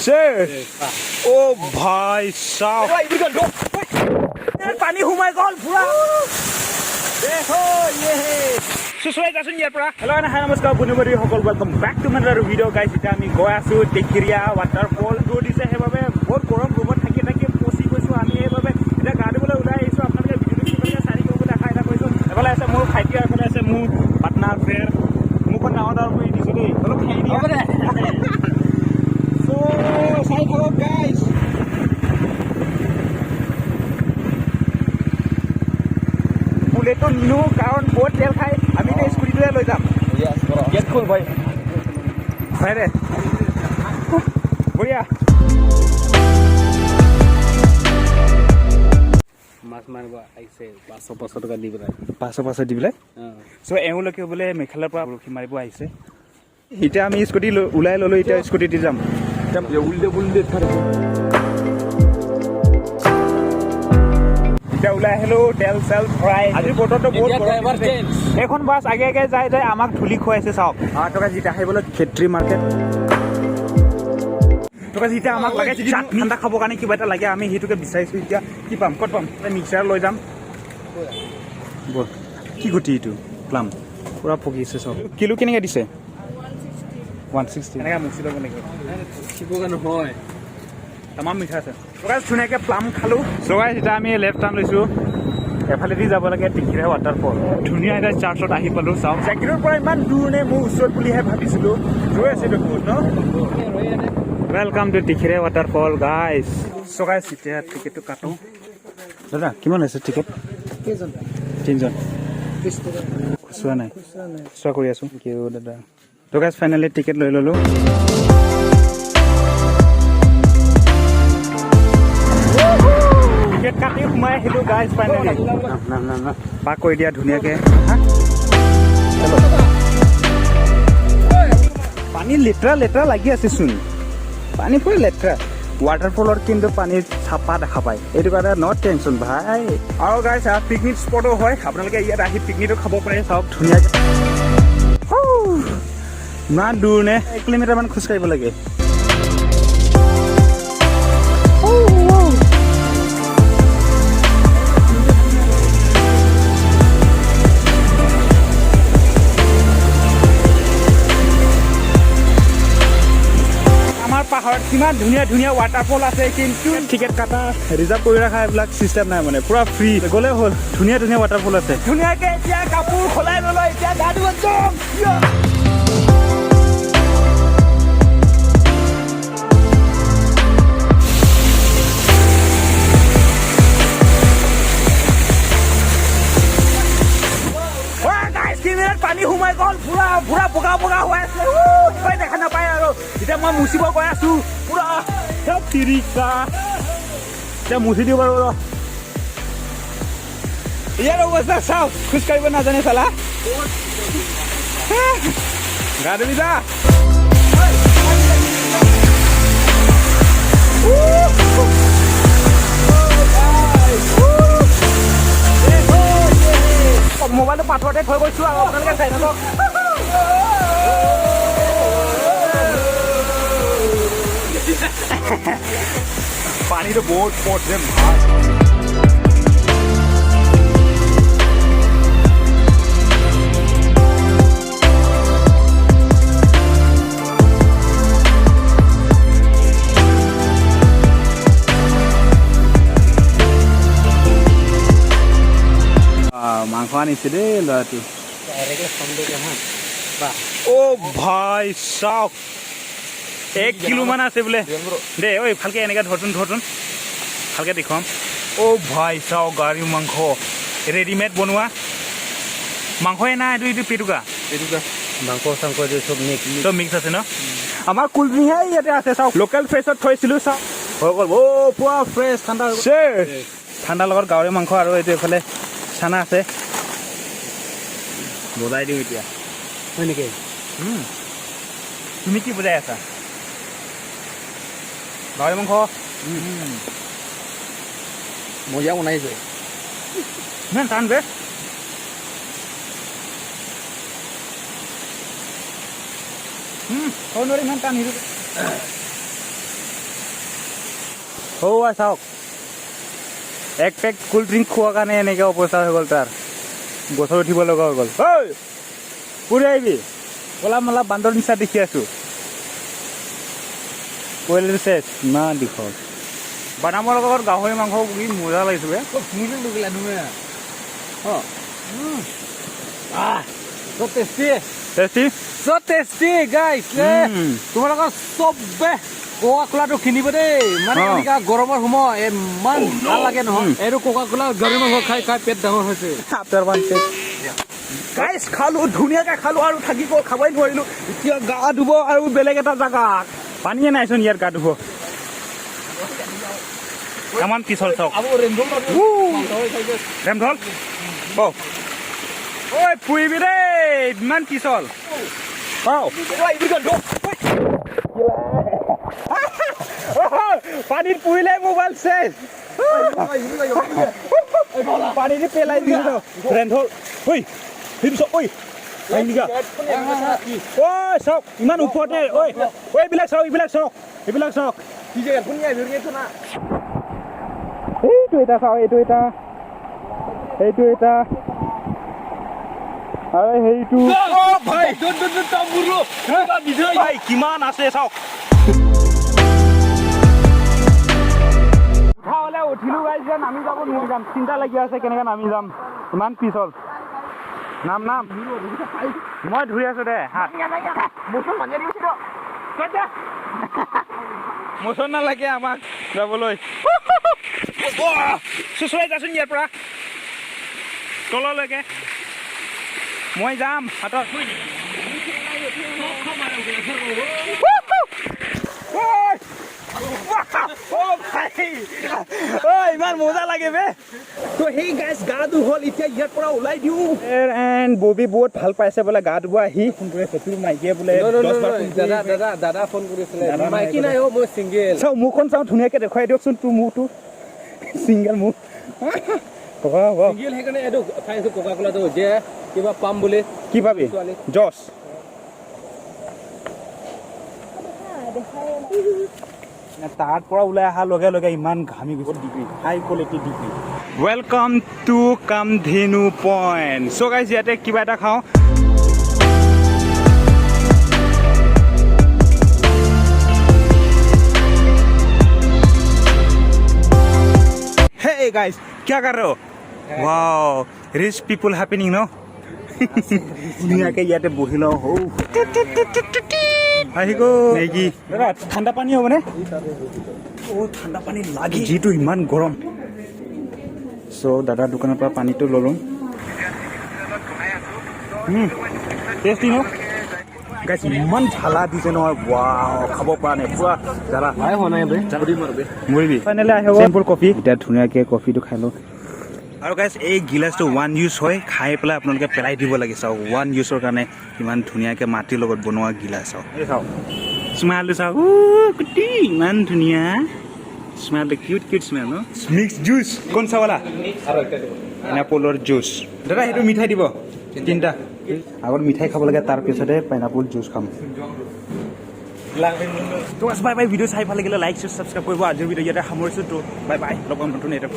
ओ भाई साहब पानी हुमाय गल पूरा देखो ये है सुसुवाई जासुन यार पूरा हेलो हाय नमस्कार बुनुबरी সকল welcome back to my video guys इटा আমি গৈ আছো টেকেৰিয়া वाटरफॉल रोड দিছে হেবাবে বহুত গৰম ৰুমত থাকি থাকি পচি গৈছো আমি হেবাবে এটা গাড়ীবলৈ ওলাই আহিছো আপোনালোকে ভিডিওটো কিবাকে চাৰি কৰিব দেখা এটা কৈছো এফালে আছে মোৰ ভাইটি এফালে আছে মোৰ পাৰ্টনাৰ ফ্ৰেণ্ড মুখন ডাঙৰ কৰি দিছো দেই অলপ খাই দিয়া সো চাই থাকক গাইস বুলেটো নিনো কাৰণ বহুত তেল খাই আমি এই স্কুটিটোৱে লৈ যাম গেট খোল ভাই হয় ৰে বঢ়িয়া মাছ মাৰিব আহিছে 500 টকা দি পেলাই 500 দি পেলাই সো এওঁলোকে বোলে মেঘালয়ৰ পৰা বৰশী মাৰিব আহিছে এতিয়া আমি স্কুটি ওলাই ললো এতিয়া স্কুটি দি যাম উল্টে এতিয়া ওলাই আহিলো তেল চেল ভৰাই আজি বতৰটো বহুত এখন বাছ আগে আগে যায় যায় আমাক ধূলি খুৱাইছে চাওক টকা জিতা আহিবলৈ ক্ষেত্ৰী মাৰ্কেট টকা জিতা আমাক লাগে ঠাণ্ডা খাবৰ কাৰণে কিবা এটা লাগে আমি সেইটোকে বিচাৰিছো এতিয়া কি পাম ক'ত পাম মিক্সাৰ লৈ যাম বল কি গুটি এইটো প্লাম পুৰা পকিছে চব কিলো কেনেকৈ দিছে 160 এনেকৈ মুচি ল'ব নেকি শিৱগান হয় তামাম মিঠা আছে গাইজ ধুনীয়াকৈ প্লাম খালোঁ চ' গাইজ এতিয়া আমি লেফ্ট টাৰ্ণ লৈছোঁ এফালেদি যাব লাগে টেকেৰিয়া ৱাটাৰফল ধুনীয়া এটা চাৰ্চত আহি পালোঁ চাওক জেকেটৰ পৰা ইমান দূৰ নে মোৰ ওচৰত বুলিহে ভাবিছিলোঁ ৰৈ আছে বহুত ন welcome to Tekeria waterfall guys so' guys এতিয়া টিকেটটো কাটোঁ দাদা কিমান হৈছে টিকেট তিনিজন খুচুৰা নাই খুচুৰা কৰি আছোঁ কি দাদা ত' গাইজ ফাইনেলি টিকেট লৈ ল'লোঁ টিকেট কাটি সোমাই আহিলোঁ গাইজ ফাইনেলি পাক কৰি দিয়া ধুনীয়াকৈ পানী লেতেৰা লেতেৰা লাগি আছেচোন পানী পুৰা লেতেৰা ৱাটাৰফলত কিন্তু পানী চাফা দেখা পায় এইটো কাৰণে নট টেনশ্যন ভাই আৰু গাইজ পিকনিক স্পটো হয় আপোনালোকে ইয়াত আহি পিকনিকো খাব পাৰে চাওক ধুনীয়াকৈ ইমান দূৰ নে 1 কিলোমিটাৰমান খোজকাঢ়িব লাগে পাহাৰত কিমান ধুনীয়া ধুনীয়া ৱাটাৰফল আছে কিন্তু টিকেট কাটা ৰিজাৰ্ভ কৰি ৰখা এইবিলাক চিষ্টেম নাই মানে পুৰা ফ্ৰী গ'লে হ'ল ধুনীয়া ধুনীয়া ৱাটাৰফল আছে ধুনীয়াকৈ এতিয়া কাপোৰ সলাই ল'লো এতিয়া গা ধুব যাম পানী সোমাই গ'ল পুৰা পুৰা বগা বগা হৈ আছে দেখা নাপায় আৰু এতিয়া মই মুচিব গৈ আছো পুৰা তিৰিকা এতিয়া মুচি দিওঁ বাৰু ইয়াৰ অৱস্থা চাওক খোজকাঢ়িব নাজানে চালা গা ধুবি যা মোবাইলটো পাথৰতে থৈ গৈছো আৰু আপোনালোকে চাই থাকক পানীটো বহুত পড়ছে ভাল মাংস আনিছে দেই ল'ৰাটো অ ভাই চাওক 1 কিলো মান আছে বোলে দে ঐ ভালকে এনেকৈ ধৰচোন ভালকে দেখুৱাম অ ভাই চাওক গাড়ী মাংস ৰেডিমেড বনোৱা মাংসই নাই এইটো পেটুকা মাংস চাংস চব মিক্স আছে ন আমাৰ কুল ড্ৰিংকহে ইয়াতে আছে চাওক লোকেল ফ্ৰেছত থৈছিলোঁ চাওক হৈ গ'ল অ' পুৰা ফ্ৰেছ ঠাণ্ডাৰ লগত গাহৰি মাংস আৰু এইটো এইফালে চানা আছে বজাই দিওঁ এতিয়া হয় নেকি তুমি কি বজাই আছা গাহৰি মাংস মজা বনাইছে ইমান টান বে খাব নোৱাৰি ইমান টান সৌৱা চাওক এক পেক কোল্ড ড্ৰিংক খোৱাৰ কাৰণে এনেকৈ অৱস্থা হৈ গ'ল তাৰ গছত উঠিব লগা হৈ গ'ল ঐ ফুৰি আহিবি ক'লা মলা বান্দৰ নিচা দেখি আছোঁ কইলটো চেচ ইমান দীঘল বাদামৰ লগত গাহৰি মাংস কি মজা লাগিছে বে So tasty. Tasty So tasty, guys. তোমালোকৰ চবে কোকা কোলাটো কিনিব দেই মানে এনেকা গৰমৰ সময় ইমান ভাল লাগে নহয় এইটো কোকা কোলা গাহৰি মাংস খাই খাই পেট ডাঙৰ হৈছে আফটাৰ ওৱান টেক গাইছ খালোঁ ধুনীয়াকৈ খালোঁ আৰু থাকিব খাবই নোৱাৰিলোঁ এতিয়া গা ধুব আৰু বেলেগ এটা জেগাত পানীয়ে নাইচোন ইয়াত গা ধুব কিমান পিছল চাওক ৰেমঢল বৌ ঐ ফুৰিবি দেই ইমান পিছল পানীত পুৰিলে মোবাইল চেচ পানীত পেলাই দিছো ৰেমঢল ঐ সেইটো চাওক ঐ ঐ চাওক ইমান ওপৰতে ঐ এইবিলাক চাওক এইবিলাক চাওক এইটো এটা চাওক এইটো এটা আৰু সেইটো ভাই কিমান আছে চাওক উঠা হ'লে উঠিলো গাইছ যে নামি যাব নোৱাৰি যাম চিন্তা লাগি আছে কেনেকৈ নামি যাম ইমান পিছল নাম মই ধুই আছো দে হাত মোচন নালাগে আমাক যাবলৈ চুচুৱাই যাচোন ইয়াৰ পৰা তললৈকে মই যাম হাতত ইমান মজা লাগে বে তো সেই গাইছ গা ধু হ'ল এতিয়া ইয়াৰ পৰা ওলাই দিওঁ এণ্ড ববি বহুত ভাল পাইছে বোলে গা ধুব আহি ফোন কৰি আছে তোৰ মাইকীয়ে বোলে দাদা ফোন কৰিছিলে মাইকী নাই মই চিংগেল চাওঁ মুখখন চাওঁ ধুনীয়াকৈ দেখুৱাই দিয়কচোন তোৰ মুখটো চিংগেল মুখ চিংগেল সেইকাৰণে এইটো খাইছোঁ কোকা কোলাটো যে কিবা পাম বুলি কি পাবি জছ তাৰ পৰা ওলাই অহাৰ লগে লগে ইমান ঘামি গৈছে degree high quality degree welcome to Kamdhenu point show' guys ইয়াতে কিবা এটা খাওঁ Hey guys, क्या कर रहे हो? Wow, rich people happening, no? ধুনীয়াকৈ ইয়াতে বহি লওঁ হৌ আহি গ'ল মেগী দাদা ঠাণ্ডা পানী হ'বনে ঠাণ্ডা পানী লাগে যিটো ইমান গৰম চ' দাদাৰ দোকানৰ পৰা পানীটো ল'লোঁ টেষ্টি ন গাইছ ইমান ঝালা দিছে নহয় ৱাও খাব পৰা নাই পুৰা জ্বালা মৰিবি ফাইনেলি আহিব চিম্পল কফি এতিয়া ধুনীয়াকৈ কফিটো খাই লওঁ আৰু গাইছ এই গিলাচটো ওৱান ইউজ হয় খাই পেলাই আপোনালোকে পেলাই দিব লাগে চাওক ওৱান ইউজৰ কাৰণে ইমান ধুনীয়াকৈ মাটিৰ লগত বনোৱা গিলাচ চাওক চাওক স্মেলটো চাওক কুটি ইমান ধুনীয়া স্মেলটো কিউট স্মেল ন মিক্স জুচ কোন চাৱালা পাইনাপলৰ জুচ দাদা সেইটো মিঠাই দিব তিনিটা আগত মিঠাই খাব লাগে তাৰপিছতে পাইনাপল জুচ খাম তো বাই বাই ভিডিঅ' চাই ভাল লাগিলে লাইক ছাবস্ক্ৰাইব কৰিব আজিৰ ভিডিঅ' ইয়াতে সামৰিছোঁ তো বাই বাই লগ পাম নতুন এটা